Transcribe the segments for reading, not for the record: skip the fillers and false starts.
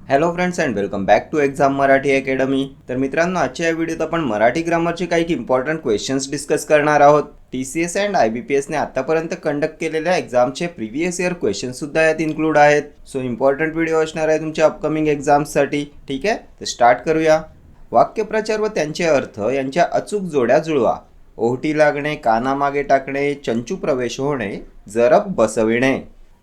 Hello friends and welcome back to exam Marathi academy. तर मित्रांनो, आजच्या या व्हिडिओत आपण मराठी ग्रामरचे काही इम्पॉर्टंट क्वेश्चन्स डिस्कस करणार आहोत. TCS अँड IBPSने आतापर्यंत कंडक्ट केलेल्या एक्झामचे प्रिव्हियस इयर क्वेश्चन सुद्धा यात इन्क्लूड आहेत. सो इम्पॉर्टंट व्हिडिओ असणार आहे तुमच्या अपकमिंग एक्झाम्ससाठी. ठीक आहे, तर स्टार्ट करूया. वाक्यप्रचार व त्यांचे अर्थ यांच्या अचूक जोड्या जुळवा. ओहोटी लागणे, कानामागे टाकणे, चंचू प्रवेश होणे, जरब बसविणे.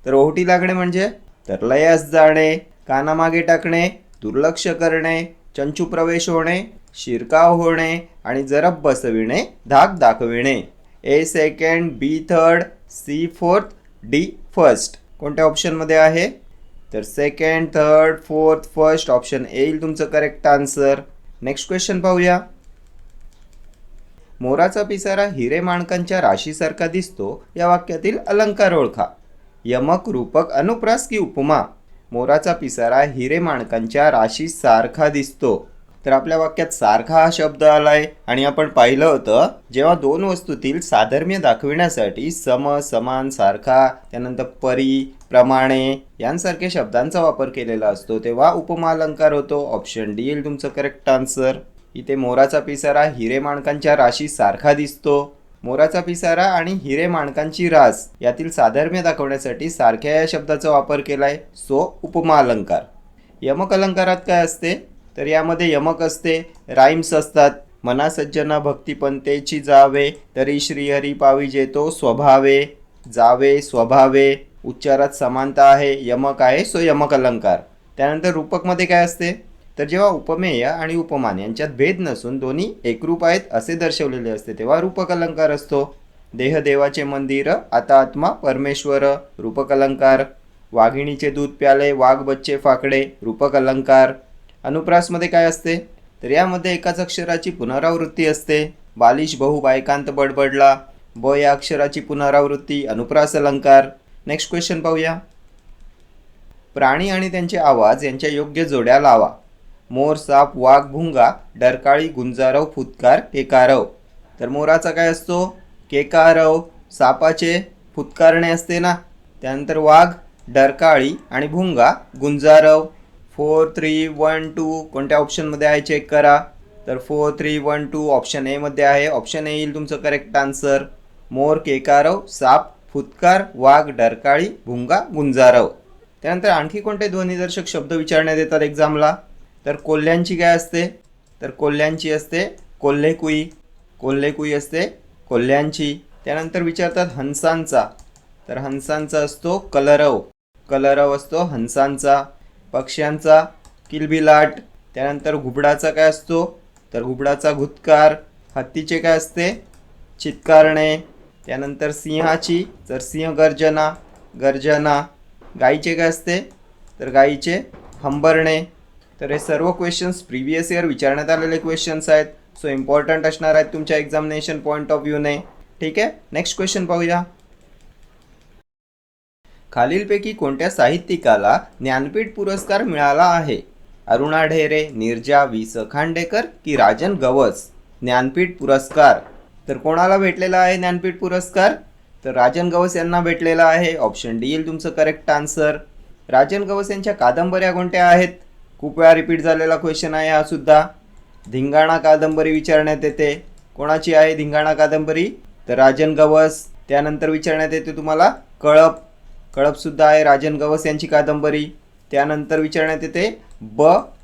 तर ओहोटी लागणे म्हणजे तर लयास जाणे, कानामागे टाकणे, दुर्लक्ष करणे, चंचू प्रवेश होणे, शिरकाव होणे आणि जरब बसविणे, धाक दाखविणे. A second, B third, C fourth, D first. कोणत्या ऑप्शनमध्ये आहे? तर second, third, fourth, first option येईल तुमचं करेक्ट आन्सर. नेक्स्ट क्वेश्चन पाहूया. मोराचा पिसारा हिरे माणकांच्या राशीसारखा दिसतो या वाक्यातील अलंकार ओळखा. यमक, रूपक, अनुप्रास की उपमा. मोराचा पिसारा हिरे माणकांच्या राशीसारखा दिसतो. तर आपल्या वाक्यात सारखा हा शब्द आलाय आणि आपण पाहिलं होतं जेव्हा दोन वस्तूतील साधर्म्य दाखविण्यासाठी सम, समान, सारखा, त्यानंतर परी, प्रमाणे यांसारख्या शब्दांचा वापर केलेला असतो तेव्हा उपमा अलंकार होतो. ऑप्शन डी येईल तुमचं करेक्ट आन्सर. इथे मोराचा पिसारा हिरे माणकांच्या राशीसारखा दिसतो. मोराचा पिसारा आणि हिरे माणकांची रास यातील साधर्म्य दाखवण्यासाठी सारख्या या शब्दाचा वापर केलाय, सो उपमा अलंकार. यमक अलंकारात काय असते? तर यामध्ये यमक असते, राईम्स असतात. मना सज्जना भक्तिपंतेची जावे, तरी श्रीहरी पाविजे तो स्वभावे. जावे, स्वभावे उच्चारात समानता आहे, यमक आहे, सो यमक अलंकार. त्यानंतर रूपकमध्ये काय असते? तर जेव्हा उपमेय आणि उपमान यांच्यात भेद नसून दोन्ही एकरूप आहेत असे दर्शवलेले असते तेव्हा रूपक अलंकार असतो. देह देवाचे मंदिर, आता आत्मा परमेश्वर, रूपक अलंकार. वाघिणीचे दूध प्याले, वाघ बच्चे फाकडे, रूपक अलंकार. अनुप्रासमध्ये काय असते? तर यामध्ये एकाच अक्षराची पुनरावृत्ती असते. बालिश बहु बायकांत बडबडला, ब या अक्षराची पुनरावृत्ती, अनुप्रास अलंकार. नेक्स्ट क्वेश्चन पाहूया. प्राणी आणि त्यांचे आवाज यांच्या योग्य जोड्या लावा. मोर, साप, वाघ, भुंगा, डरकाळी, गुंजारव, फुतकार, केकारव. तर मोराचा काय असतो? केकारव. सापाचे फुतकारणे असते ना. त्यानंतर वाघ, डरकाळी आणि भुंगा, गुंजारव. 4, 3, 1, 2 कोणत्या ऑप्शनमध्ये आहे चेक करा. तर 4, 3, 1, 2 ऑप्शन ए मध्ये आहे. ऑप्शन ए येईल तुमचं करेक्ट आन्सर. मोर, केकारव, साप, फुतकार, वाघ, डरकाळी, भुंगा, गुंजारव. त्यानंतर आणखी कोणते ध्वनिदर्शक शब्द विचारण्यात येतात एक्झामला? तर कोल्ह्यांची काय असते? तर कोल्ह्यांची असते कोल्हेकुई. कोल्हेकुई असते कोल्ह्यांची. त्यानंतर विचारतात हंसांचा. तर हंसांचा असतो कलरव. कलरव असतो हंसांचा. पक्ष्यांचा किलबिलाट. त्यानंतर घुबडाचा काय असतो? तर घुबडाचा घुतकार. हत्तीचे काय असते? चित्कारणे. त्यानंतर सिंहाची तर सिंहगर्जना, गर्जना. गाईचे काय असते? तर गाईचे हंबरणे. तर हे सर्व क्वेश्चन्स प्रिव्हियस इयर विचारण्यात आलेले क्वेश्चन्स आहेत, सो इम्पॉर्टंट असणार आहेत तुमच्या एक्झामिनेशन पॉईंट ऑफ व्ह्यूने. ठीक आहे, नेक्स्ट क्वेश्चन पाहूया. खालीलपैकी कोणत्या साहित्यिकाला ज्ञानपीठ पुरस्कार मिळाला आहे? अरुणा ढेरे, नीरजा, वि. स. खांडेकर की राजन गवस. ज्ञानपीठ पुरस्कार तर कोणाला भेटलेला आहे ज्ञानपीठ पुरस्कार? तर राजन गवस यांना भेटलेला आहे. ऑप्शन डी येईल तुमचं करेक्ट आन्सर. राजन गवस यांच्या कादंबऱ्या कोणत्या आहेत? खूप वेळा रिपीट झालेला क्वेश्चन आहे हा सुद्धा. धिंगाणा कादंबरी विचारण्यात येते. कोणाची आहे धिंगाणा कादंबरी? तर राजन गवस. त्यानंतर विचारण्यात येते तुम्हाला कळप. कळपसुद्धा आहे राजन गवस यांची कादंबरी. त्यानंतर विचारण्यात येते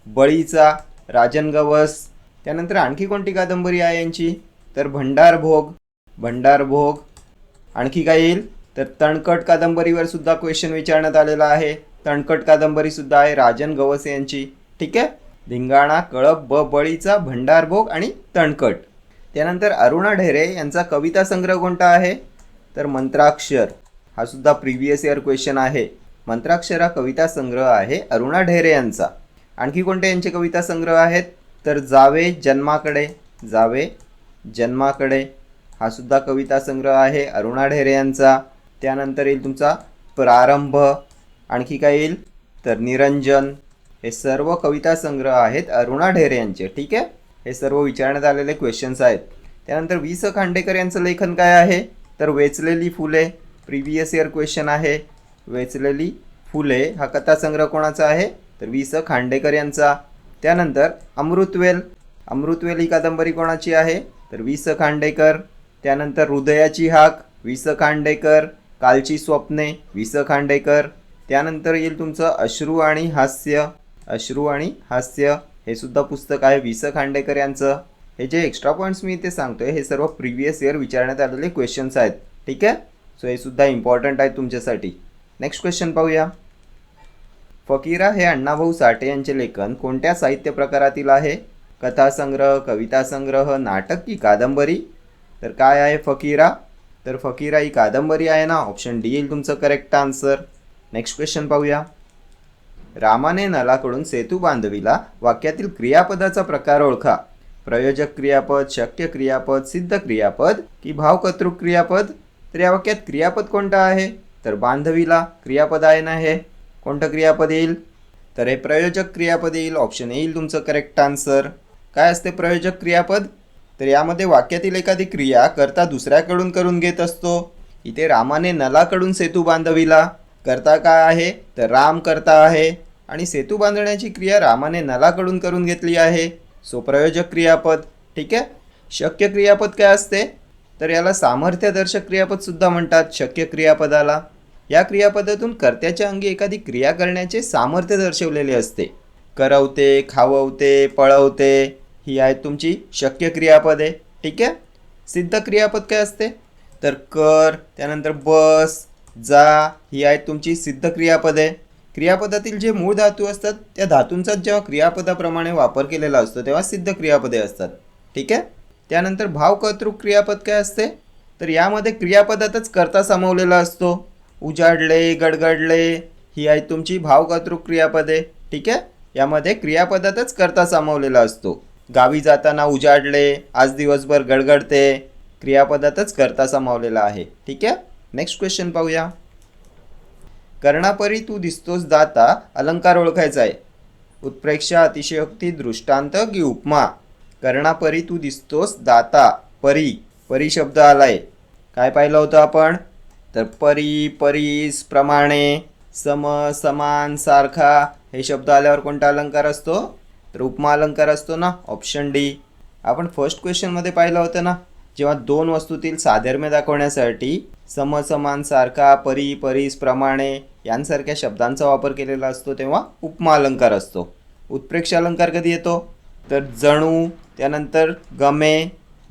बळीचा, राजन गवस. त्यानंतर आणखी कोणती कादंबरी आहे यांची? तर भंडारभोग. भंडारभोग. आणखी काय येईल? तर तणकट कादंबरीवर सुद्धा क्वेश्चन विचारण्यात आलेला आहे. तणकट कादंबरी सुद्धा आहे राजन गवस यांची. ठीक आहे, धिंगाणा, कळप, बळीचा, भंडारभोग आणि तणकट. त्यानंतर अरुणा ढेरे यांचा कविता संग्रह कोणता आहे? तर मंत्राक्षर. हा सुद्धा प्रिव्हियस इयर क्वेश्चन आहे. मंत्राक्षर हा कविता संग्रह आहे अरुणा ढेरे यांचा. आणखी कोणते यांचे कविता संग्रह आहेत? तर जावे जन्माकडे. जावे जन्माकडे हा सुद्धा कविता संग्रह आहे अरुणा ढेरे यांचा. त्यानंतर येईल तुमचा प्रारंभ. आणखी काय येईल? तर निरंजन. हे सर्व कविता संग्रह आहेत अरुणा ढेरे यांचे. ठीक आहे, हे सर्व विचारण्यात आलेले क्वेश्चन्स आहेत. त्यानंतर वि. स. खांडेकर यांचं लेखन काय आहे? तर वेचलेली फुले. प्रिव्हियस इयर क्वेश्चन आहे. वेचलेली फुले हा कथासंग्रह कोणाचा आहे? तर वि स खांडेकर यांचा. त्यानंतर अमृतवेल. अमृतवेल ही कादंबरी कोणाची आहे? तर वि स खांडेकर. त्यानंतर हृदयाची हाक वि स खांडेकर. कालची स्वप्ने वि स खांडेकर. त्यानंतर येईल तुमचं अश्रू आणि हास्य. अश्रू आणि हास्य हे सुद्धा पुस्तक आहे वि स खांडेकर यांचं. हे जे एक्स्ट्रा पॉईंट्स मी इथे सांगतोय हे सर्व प्रिव्हियस इयर विचारण्यात आलेले क्वेश्चन्स आहेत. ठीक आहे, सो हे सुद्धा इम्पॉर्टंट आहे तुमच्यासाठी. नेक्स्ट क्वेश्चन पाहूया. फकीरा हे अण्णाभाऊ साठे यांचे लेखन कोणत्या साहित्य प्रकारातील आहे? कथासंग्रह, कविता संग्रह, नाटक की कादंबरी? तर काय आहे फकीरा? तर फकीरा ही कादंबरी आहे ना. ऑप्शन डी येईल तुमचं करेक्ट आन्सर. नेक्स्ट क्वेश्चन पाहूया. रामाने नलाकडून सेतू बांधविला वाक्यातील क्रियापदाचा प्रकार ओळखा. प्रयोजक क्रियापद, शक्य क्रियापद, सिद्ध क्रियापद की भावकर्तृक क्रियापद? तर या वाक्यात क्रियापद कोणतं आहे? तर बांधविला क्रियापद आहे ना. हे कोणतं क्रियापद येईल? तर हे प्रयोजक क्रियापद येईल. ऑप्शन येईल तुमचं करेक्ट आन्सर. काय असते प्रयोजक क्रियापद? तर यामध्ये वाक्यातील एखादी क्रिया कर्ता दुसऱ्याकडून करून घेत असतो. इथे रामाने नलाकडून सेतू बांधविला. कर्ता काय आहे? तर राम कर्ता आहे आणि सेतू बांधण्याची क्रिया रामाने नलाकडून करून घेतली आहे. सो प्रयोजक क्रियापद. ठीक आहे. शक्य क्रियापद काय असते? तर याला सामर्थ्यदर्शक क्रियापद सुद्धा म्हणतात शक्य क्रियापदाला. या क्रियापदातून कर्त्याच्या अंगी एखादी क्रिया करण्याचे सामर्थ्य दर्शवलेले असते. करवते, खाववते, पळवते ही आहेत तुमची शक्य क्रियापदे. ठीक आहे. सिद्ध क्रियापद काय असते? तर कर, त्यानंतर बस, जा ही आहेत तुमची सिद्ध क्रियापदे. क्रियापदातील जे मूळ धातू असतात त्या धातूंचा जेव्हा क्रियापदाप्रमाणे वापर केलेला असतो तेव्हा सिद्ध क्रियापदे असतात. ठीक आहे. त्यानंतर भावकर्तृक क्रियापद काय असते? तर यामध्ये क्रियापदातच कर्ता सामावलेला असतो. उजाडले, गडगडले ही आहेत तुमची भावकर्तृक क्रियापदे. ठीक आहे. यामध्ये क्रियापदातच कर्ता सामावलेला असतो. गावी जाताना उजाडले, आज दिवसभर गडगडते, क्रियापदातच कर्ता सामावलेला आहे. ठीक आहे. नेक्स्ट क्वेश्चन पाहूया. कर्णापरी तू दिसतोस दाता अलंकार ओळखायचा आहे. उत्प्रेक्षा, अतिशयोक्ती, दृष्टांत की उपमा? कर्णापरी तू दिसतोस दाता. परी, परी शब्द आलाय. काय पाहिलं होतं आपण? तर परी, परीस, प्रमाणे, सम, समान, सारखा हे शब्द आल्यावर कोणता अलंकार असतो? तर उपमा अलंकार असतो ना. Option D. आपण फर्स्ट क्वेश्चनमध्ये पाहिलं होतं ना, जेव्हा दोन वस्तूतील साधर्म्य दाखवण्यासाठी सम, समान, सारखा, परी, परीस, प्रमाणे यांसारख्या शब्दांचा वापर केलेला असतो तेव्हा उपमा अलंकार असतो. उत्प्रेक्ष अलंकार कधी येतो? तर जणू, त्यानंतर गमे,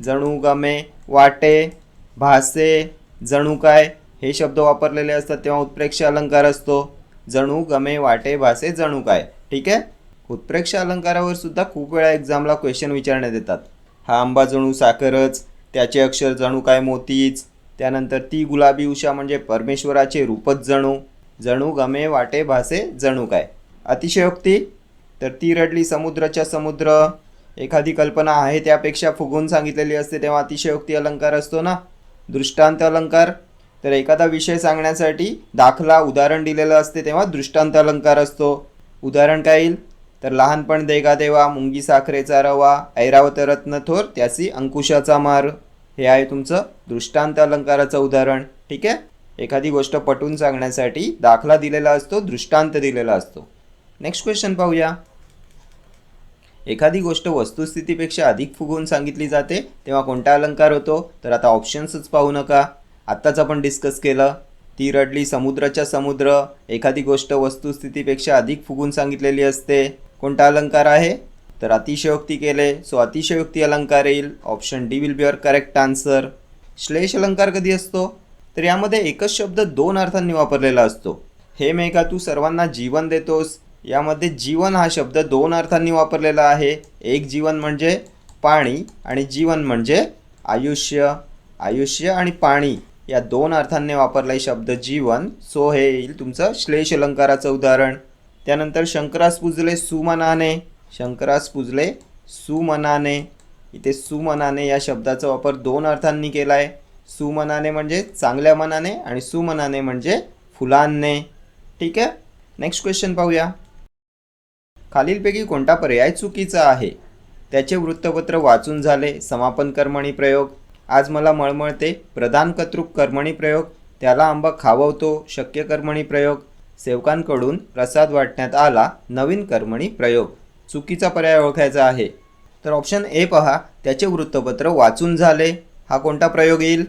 जणू, गमे, वाटे, भासे, जणू काय हे शब्द वापरलेले असतात तेव्हा उत्प्रेक्ष अलंकार असतो. जणू, गमे, वाटे, भासे, जणू काय. ठीक आहे. उत्प्रेक्ष अलंकारावर सुद्धा खूप वेळा एक्झामला क्वेश्चन विचारण्यात येतात. हा आंबा जणू साखरच, त्याचे अक्षर जणू काय मोतीच, त्यानंतर ती गुलाबी उषा म्हणजे परमेश्वराचे रूपच जणू, जणू, गमे, वाटे, भासे, जणू काय. अतिशयोक्ती, तर ती रडली समुद्राच्या समुद्र, एखादी कल्पना आहे त्यापेक्षा फुगून सांगितलेली असते तेव्हा अतिशयोक्ती अलंकार असतो ना. दृष्टांत अलंकार, तर एखादा विषय सांगण्यासाठी दाखला, उदाहरण दिलेलं असते तेव्हा दृष्टांत अलंकार असतो. उदाहरण काय येईल? तर लहानपण देगा देवा, मुंगी साखरेचा रवा, ऐरावत रत्न थोर, त्यासी अंकुशाचा मार हे आहे तुमचं दृष्टांत अलंकाराचं उदाहरण. ठीक आहे. एखादी गोष्ट पटवून सांगण्यासाठी दाखला दिलेला असतो, दृष्टांत दिलेला असतो. नेक्स्ट क्वेश्चन पाहूया. एखादी गोष्ट वस्तुस्थितीपेक्षा अधिक फुगवून सांगितली जाते तेव्हा कोणता अलंकार होतो? तर आता ऑप्शन्सच पाहू नका, आत्ताच आपण डिस्कस केलं. ती रडली समुद्राच्या समुद्र, एखादी गोष्ट वस्तुस्थितीपेक्षा अधिक फुगून सांगितलेली असते. कोणता अलंकार आहे? तर अतिशयोक्ती केले, सो अतिशयोक्ती अलंकार येईल. Option D will be your correct answer. श्लेष अलंकार कधी असतो? तर यामध्ये एकच शब्द दोन अर्थांनी वापरलेला असतो. हे मेघा तू सर्वांना जीवन देतोस, यामध्ये जीवन हा शब्द दोन अर्थांनी वापरलेला आहे. एक जीवन म्हणजे पाणी आणि जीवन म्हणजे आयुष्य. आयुष्य आणि पाणी या दोन अर्थांनी वापरलाय शब्द जीवन, सो हे येईल तुमचं श्लेष अलंकाराचं उदाहरण. त्यानंतर शंकरास पूजले सुमनाने, शंकरास पूजले सुमनाने, इथे सुमनाने या शब्दाचा वापर दोन अर्थांनी केला आहे. सुमनाने म्हणजे चांगल्या मनाने आणि सुमनाने म्हणजे फुलांने. ठीक आहे. नेक्स्ट क्वेश्चन पाहूया. खालीलपैकी कोणता पर्याय चुकीचा आहे? त्याचे वृत्तपत्र वाचून झाले, समापन कर्मणी प्रयोग, आज मला मळमळते, प्रधान कर्तृक कर्मणी प्रयोग, त्याला आंबा खाववतो, शक्य कर्मणी प्रयोग, सेवकांकडून प्रसाद वाटण्यात आला, नवीन कर्मणी प्रयोग. चुकीचा पर्याय ओळखायचा आहे. तर ऑप्शन ए पहा, त्याचे वृत्तपत्र वाचून झाले. हा कोणता प्रयोग येईल?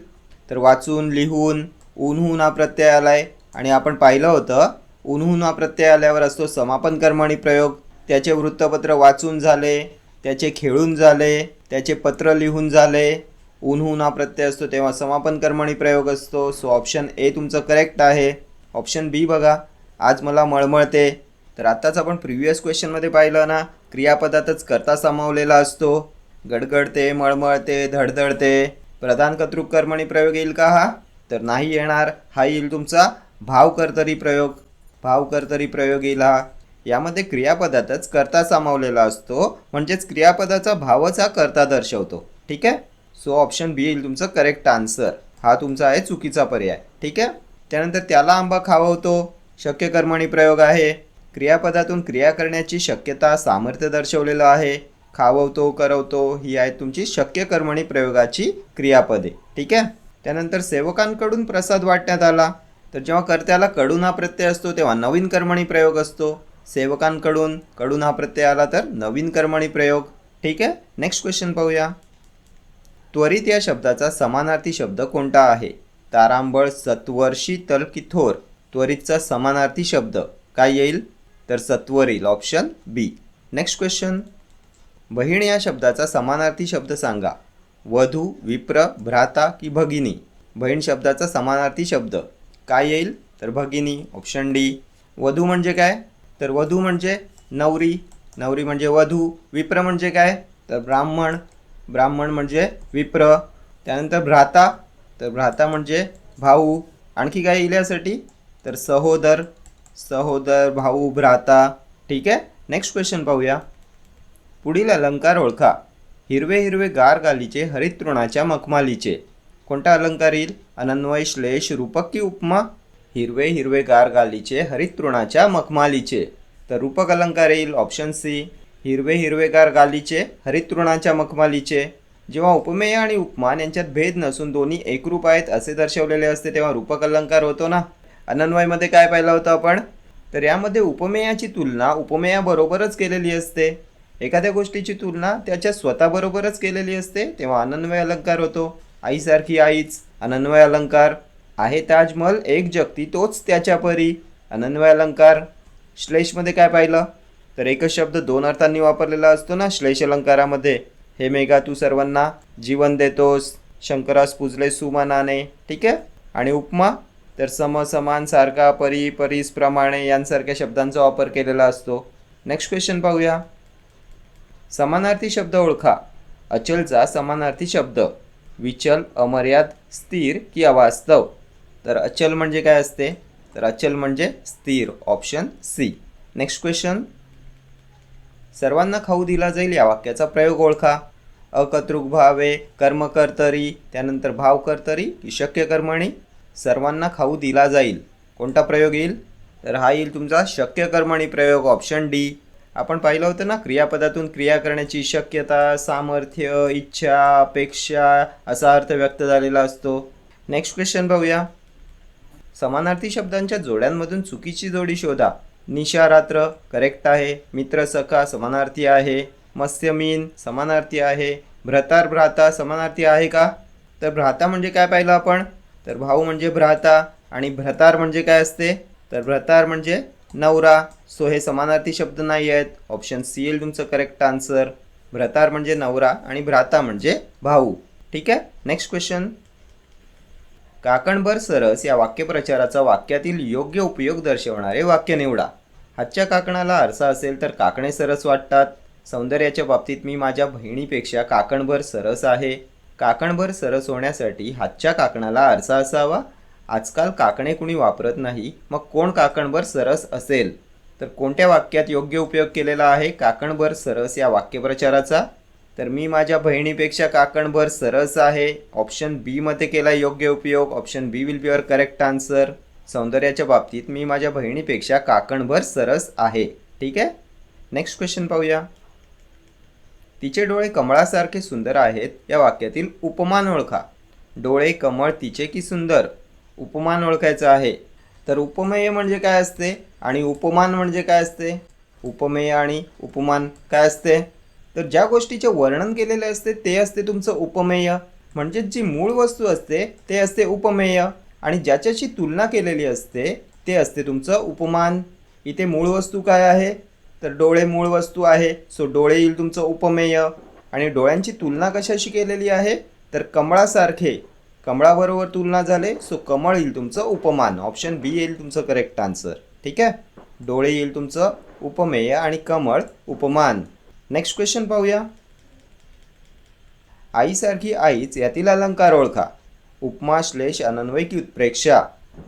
तर वाचून, लिहून, ऊनहून हा प्रत्यय आलाय आणि आपण पाहिलं होतं ऊनहून हा प्रत्यय आल्यावर असतो समापन कर्मणी प्रयोग. त्याचे वृत्तपत्र वाचून झाले, त्याचे खेळून झाले, त्याचे पत्र लिहून झाले. ऊनहून हा प्रत्यय असतो तेव्हा समापन कर्मणी प्रयोग असतो. सो ऑप्शन ए तुमचं करेक्ट आहे. ऑप्शन बी बघा, आज मला मळमळते. तर आत्ताच आपण प्रिव्हियस क्वेश्चनमध्ये पाहिलं ना, क्रियापदातच कर्ता सामावलेला असतो. गडगडते, मळमळते, धडधडते. प्रधान कर्तृक कर्मणी प्रयोग येईल का हा? तर नाही येणार. हा येईल तुमचा भावकर्तरी प्रयोग. भावकर्तरी प्रयोग येईल हा. यामध्ये क्रियापदातच कर्ता सामावलेला असतो, म्हणजेच क्रियापदाचा भावच हा कर्ता दर्शवतो. ठीक आहे. सो ऑप्शन बी येईल तुमचं करेक्ट आन्सर. हा तुमचा आहे चुकीचा पर्याय. ठीक आहे. त्यानंतर त्याला आंबा खाववतो, शक्य कर्मणी प्रयोग आहे. क्रियापदातून क्रिया करण्याची शक्यता, सामर्थ्य दर्शवलेलं आहे. खाववतो, करवतो ही आहेत तुमची शक्य कर्मणी प्रयोगाची क्रियापदे. ठीक आहे. त्यानंतर सेवकांकडून प्रसाद वाटण्यात आला, तर जेव्हा कर्त्याला कडून हा प्रत्यय असतो तेव्हा नवीन कर्मणी प्रयोग असतो. सेवकांकडून कडून हा प्रत्यय आला तर नवीन कर्मणी प्रयोग. ठीक आहे. नेक्स्ट क्वेश्चन पाहूया. त्वरित या शब्दाचा समानार्थी शब्द कोणता आहे? तारांबळ, सत्वर, शीतल की थोर. त्वरितचा समानार्थी शब्द काय येईल? तर सत्वर येईल. Option B. Next question. बहीण या शब्दाचा समानार्थी शब्द सांगा. वधू, विप्र, भ्राता की भगिनी. बहीण शब्दाचा समानार्थी शब्द काय येईल? तर भगिनी. Option D. वधू म्हणजे काय? तर वधू म्हणजे नवरी. नवरी म्हणजे वधू. विप्र म्हणजे काय? तर ब्राह्मण. ब्राह्मण म्हणजे विप्र. त्यानंतर भ्राता, तर भ्राता म्हणजे भाऊ. आणखी काय येईल यासाठी? तर सहोदर. सहोदर, भाऊ, भ्राता. ठीक आहे. नेक्स्ट क्वेश्चन पाहूया. पुढील अलंकार ओळखा. हिरवे हिरवे गार गालीचे, हरित तृणाच्या मखमालीचे. कोणता अलंकार येईल? अनन्वय, श्लेष, रूपक की उपमा? हिरवे हिरवे गार गालीचे, हरित तृणाच्या मखमालीचे. तर रूपक अलंकार येईल. Option C. हिरवे हिरवेगार गालीचे, हरित तृणाच्या मखमालीचे. जेव्हा उपमेय आणि उपमान यांच्यात भेद नसून दोन्ही एकरूप आहेत असे दर्शवलेले असते तेव्हा रूपक अलंकार होतो ना. अनन्वयमध्ये काय पाहिलं होतं आपण? तर यामध्ये उपमेयाची तुलना उपमेयाबरोबरच केलेली असते. एखाद्या गोष्टीची तुलना त्याच्या स्वतःबरोबरच केलेली असते तेव्हा अनन्वय अलंकार होतो. आईसारखी आईच अनन्वय अलंकार. आहे ताजमहल एक जगती तोच त्याच्या परी. अनन्वय अलंकार. श्लेषमध्ये काय पाहिलं? तर एकच शब्द दोन अर्थांनी वापरलेला असतो ना श्लेष अलंकारामध्ये. हे मेघा तू सर्वांना जीवन देतोस, शंकरास पूजले सुमनाने. ठीक आहे. आणि उपमा, तर सम, समान, सारखा, परी, परीस, प्रमाणे यांसारख्या शब्दांचा वापर केलेला असतो. नेक्स्ट क्वेश्चन पाहूया. समानार्थी शब्द ओळखा. अचलचा समानार्थी शब्द. विचल, अमर्याद, स्थिर की अवास्तव. तर अचल म्हणजे काय असते? तर अचल म्हणजे स्थिर. Option C. Next question. सर्वांना खाऊ दिला जाईल या वाक्याचा प्रयोग ओळखा. अकर्तृक भावे, कर्मकर्तरी, त्यानंतर भावकर्तरी की शक्य कर्मणी. सर्वांना खाऊ दिला जाईल कोणता प्रयोग येईल? तर हा येईल तुमचा शक्य कर्मणी प्रयोग. Option D. आपण पाहिलं होतं ना, क्रियापदातून क्रिया करण्याची शक्यता, सामर्थ्य, इच्छा, अपेक्षा असा अर्थ व्यक्त झालेला असतो. नेक्स्ट क्वेश्चन पाहूया. समानार्थी शब्दांच्या जोड्यांमधून चुकीची जोडी शोधा. निशा रात्र करेक्ट आहे. मित्र सखा समानार्थी आहे. मत्स्य मीन समानार्थी आहे. भ्रतार भ्राता समानार्थी आहे का? तर भ्राता म्हणजे काय पाहिलं आपण? तर भाऊ म्हणजे भ्राता. आणि भ्रतार म्हणजे काय असते? तर भ्रतार म्हणजे नवरा. सो हे समानार्थी शब्द नाही आहेत. ऑप्शन सी येईल तुमचं करेक्ट आन्सर. भ्रतार म्हणजे नवरा आणि भ्राता म्हणजे भाऊ. ठीक आहे. Next question. काकणभर सरस या वाक्यप्रचाराचा वाक्यातील योग्य उपयोग दर्शवणारे वाक्य निवडा. हातच्या काकणाला आरसा असेल तर काकणे सरस वाटतात. सौंदर्याच्या बाबतीत मी माझ्या बहिणीपेक्षा काकणभर सरस आहे. काकणभर सरस होण्यासाठी हातच्या काकणाला आरसा असावा. आजकाल काकणे कुणी वापरत नाही, मग कोण काकणभर सरस असेल? तर कोणत्या वाक्यात योग्य उपयोग केलेला आहे काकणभर सरस या वाक्यप्रचाराचा? तर मी माझ्या बहिणीपेक्षा काकणभर सरस आहे. ऑप्शन बी मध्ये केला योग्य उपयोग. Option B will be your correct answer. सौंदर्याच्या बाबतीत मी माझ्या बहिणीपेक्षा काकणभर सरस आहे. ठीक आहे. नेक्स्ट क्वेश्चन पाहूया. तिचे डोळे कमळासारखे सुंदर आहेत या वाक्यातील उपमान ओळखा. डोळे कमळ तिचे की सुंदर. उपमान ओळखायचं आहे. तर उपमेय म्हणजे काय असते आणि उपमान म्हणजे काय असते? उपमेय आणि उपमान काय असते? तर ज्या गोष्टीचे वर्णन केलेले असते ते असते तुमचं उपमेय, म्हणजे जी मूळ वस्तू असते ते असते उपमेय आणि ज्याच्याशी तुलना केलेली असते ते असते तुमचं उपमान. इथे मूळ वस्तू काय आहे? तर डोळे मूळ वस्तू आहे, सो डोळे येईल तुमचं उपमेय. आणि डोळ्यांची तुलना कशाशी केलेली आहे? तर कमळासारखे, कमळाबरोबर तुलना झाले, सो कमळ येईल तुमचं उपमान. ऑप्शन बी येईल तुमचं करेक्ट आन्सर. ठीक आहे, डोळे येईल तुमचं उपमेय आणि कमळ उपमान. नेक्स्ट क्वेश्चन पाहूया. आईसारखी आईच यातील अलंकार ओळखा. उपमा श्लेष अनन्वय की उत्प्रेक्षा.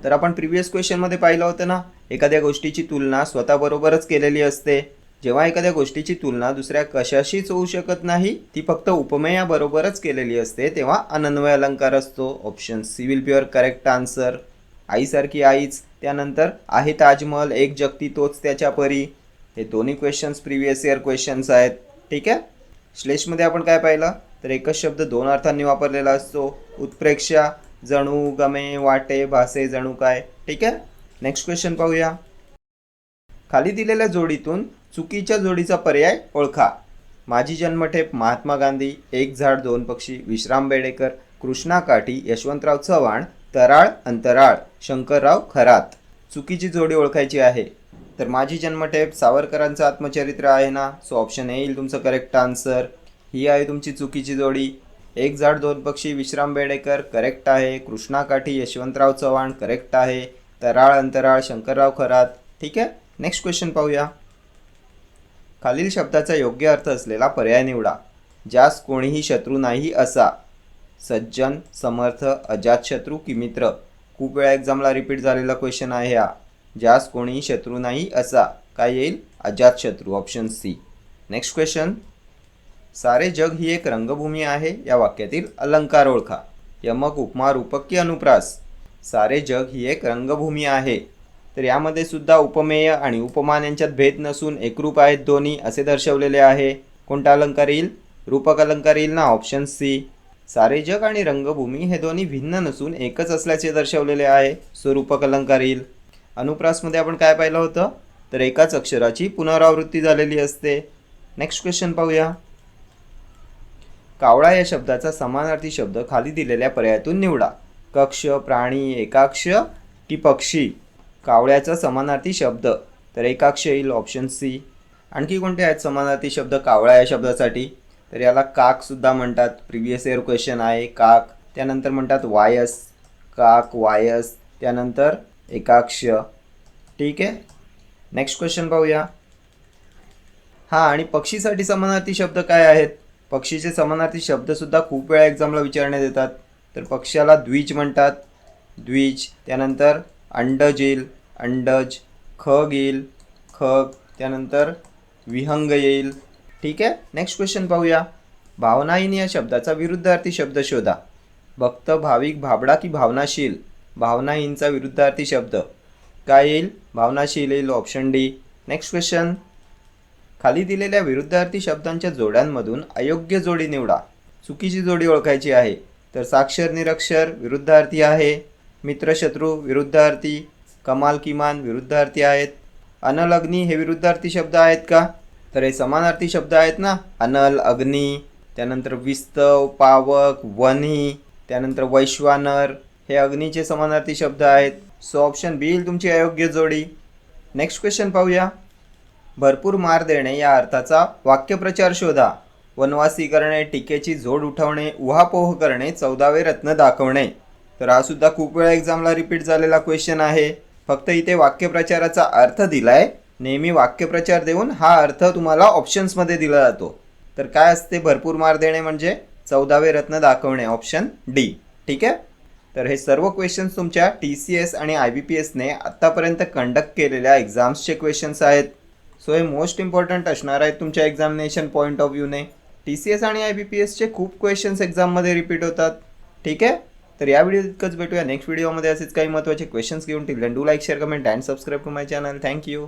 तर आपण प्रिव्हियस क्वेश्चनमध्ये पाहिलं होतं ना, एखाद्या गोष्टीची तुलना स्वतःबरोबरच केलेली असते. जेव्हा एखाद्या गोष्टीची तुलना दुसऱ्या कशाशीच होऊ शकत नाही, ती फक्त उपमेयाबरोबरच केलेली असते, तेव्हा अनन्वय अलंकार असतो. Option C will be your correct answer. आईसारखी आईच, त्यानंतर आहे ताजमहल एक जगती तोच त्याच्या परी. हे दोन्ही क्वेश्चन्स प्रिव्हियस इयर क्वेश्चन्स आहेत. ठीक आहे. श्लेषमध्ये आपण काय पाहिलं? तर एकच शब्द दोन अर्थांनी वापरलेला असतो. उत्प्रेक्षा, जणू, गमे, वाटे, भासे, जणू काय. ठीक आहे. नेक्स्ट क्वेश्चन पाहूया. खाली दिलेल्या जोडीतून चुकीच्या जोडीचा पर्याय ओळखा. माझी जन्मठेप महात्मा गांधी, एक झाड दोन पक्षी विश्राम बेडेकर, कृष्णा काठी यशवंतराव चव्हाण, तराळ अंतराळ शंकरराव खरात. चुकीची जोडी ओळखायची आहे. तर माझी जन्मठेप सावरकरांचं आत्मचरित्र आहे ना, सो ऑप्शन ए येईल तुमचं करेक्ट आन्सर. ही आहे तुमची चुकीची जोडी. एक झाड दोन पक्षी विश्राम बेडेकर करेक्ट आहे. कृष्णा काठी यशवंतराव चव्हाण करेक्ट आहे. तराळ अंतराळ शंकरराव खरात. ठीक आहे. नेक्स्ट क्वेश्चन पाहूया. खालील शब्दाचा योग्य अर्थ असलेला पर्याय निवडा. ज्यास कोणीही शत्रू नाही असा. सज्जन, समर्थ, अजातशत्रू की मित्र. खूप वेळा एक्झामला रिपीट झालेला क्वेश्चन आहे हा. ज्यास कोणीही शत्रू नाही असा काय येईल? अजातशत्रू. Option C. Next question. सारे जग ही एक रंगभूमी आहे या वाक्यातील अलंकार ओळखा. यमक, उपमा, रूपक की अनुप्रास. सारे जग ही एक रंगभूमी आहे. तर यामध्ये सुद्धा उपमेय आणि उपमान यांच्यात भेद नसून एकरूप आहेत दोन्ही असे दर्शवलेले आहे. कोणता अलंकार येईल? रूपक अलंकार येईल ना, ऑप्शन सी. सारे जग आणि रंगभूमी हे दोन्ही भिन्न नसून एकच असल्याचे दर्शवलेले आहे, सो रूपक अलंकार येईल. अनुप्रासमध्ये आपण काय पाहिलं होतं? तर एकाच अक्षराची पुनरावृत्ती झालेली असते. नेक्स्ट क्वेश्चन पाहूया. कावळा या शब्दाचा समानार्थी शब्द खाली दिलेल्या पर्यायातून निवडा. कक्ष, प्राणी, एकाक्ष की पक्षी. कावळ्याचा समानार्थी शब्द तर एकाक्ष येईल. Option C. आणखी कोणते आहेत समानार्थी शब्द कावळा या शब्दासाठी? तर याला काक सुद्धा म्हणतात. प्रिव्हियस इयर क्वेश्चन आहे काक. त्यानंतर म्हणतात वायस, काक, वायस. त्यानंतर एकाक्ष. ठीक आहे. नेक्स्ट क्वेश्चन पाहूया. हां, आणि पक्षीसाठी समानार्थी शब्द काय आहेत? पक्षीचे समानार्थी शब्दसुद्धा खूप वेळा एक्झामला विचारण्यात येतात. तर पक्ष्याला द्विज म्हणतात, द्विज. त्यानंतर अंडज येईल, अंडज. खग येईल, खग. त्यानंतर विहंग येईल. ठीक आहे. नेक्स्ट क्वेश्चन पाहूया. भावनाहीन या शब्दाचा विरुद्धार्थी शब्द शोधा. भक्त, भाविक, भाबडा की भावनाशील. भावनाहीनचा विरुद्धार्थी शब्द काय येईल? भावनाशील येईल. Option D. Next question. खाली दिलेल्या विरुद्धार्थी शब्दांच्या जोड्यांमधून अयोग्य जोडी निवडा. चुकीची जोडी ओळखायची आहे. तर साक्षर, निरक्षर विरुद्धार्थी आहे. मित्र, शत्रू विरुद्धार्थी. कमाल, किमान विरुद्धार्थी आहेत. अनल, अग्नी हे विरुद्धार्थी शब्द आहेत का? तर हे समानार्थी शब्द आहेत ना. अनल, अग्नी. त्यानंतर विस्तव, पावक, वन्ही. त्यानंतर वैश्वानर हे अग्नीचे समानार्थी शब्द आहेत. सो ऑप्शन बी येईल तुमची अयोग्य जोडी. नेक्स्ट क्वेश्चन पाहूया. भरपूर मार देणे या अर्थाचा वाक्यप्रचार शोधा. वनवासी करणे, टीकेची जोड उठवणे, उहापोह करणे, 14वे रत्न दाखवणे. तर हा सुद्धा खूप वेळा एक्झामला रिपीट झालेला क्वेश्चन आहे. फक्त इथे वाक्यप्रचाराचा अर्थ दिलाय. नेहमी वाक्यप्रचार देऊन हा अर्थ तुम्हाला ऑप्शन्समध्ये दिला जातो. तर काय असते भरपूर मार देणे म्हणजे? 14वे रत्न दाखवणे. Option D. ठीक आहे. तर हे सर्व क्वेश्चन्स तुमच्या TCS आणि IBPSने आत्तापर्यंत कंडक्ट केलेल्या एक्झाम्सचे क्वेश्चन्स आहेत. सो हे मोस्ट इम्पॉर्टंट असणार आहेत तुमच्या एक्झामिनेशन पॉईंट ऑफ व्ह्यूने. TCS आणि IBPSचे खूप क्वेश्चन्स एक्झाममध्ये रिपीट होतात. ठीक आहे. तर या व्हिडिओ इतकंच. भेटूया नेक्स्ट व्हिडिओमध्ये असेच काही महत्त्वाचे क्वेश्चन्स घेऊन. Till then do like, share, comment and subscribe to my channel. Thank you.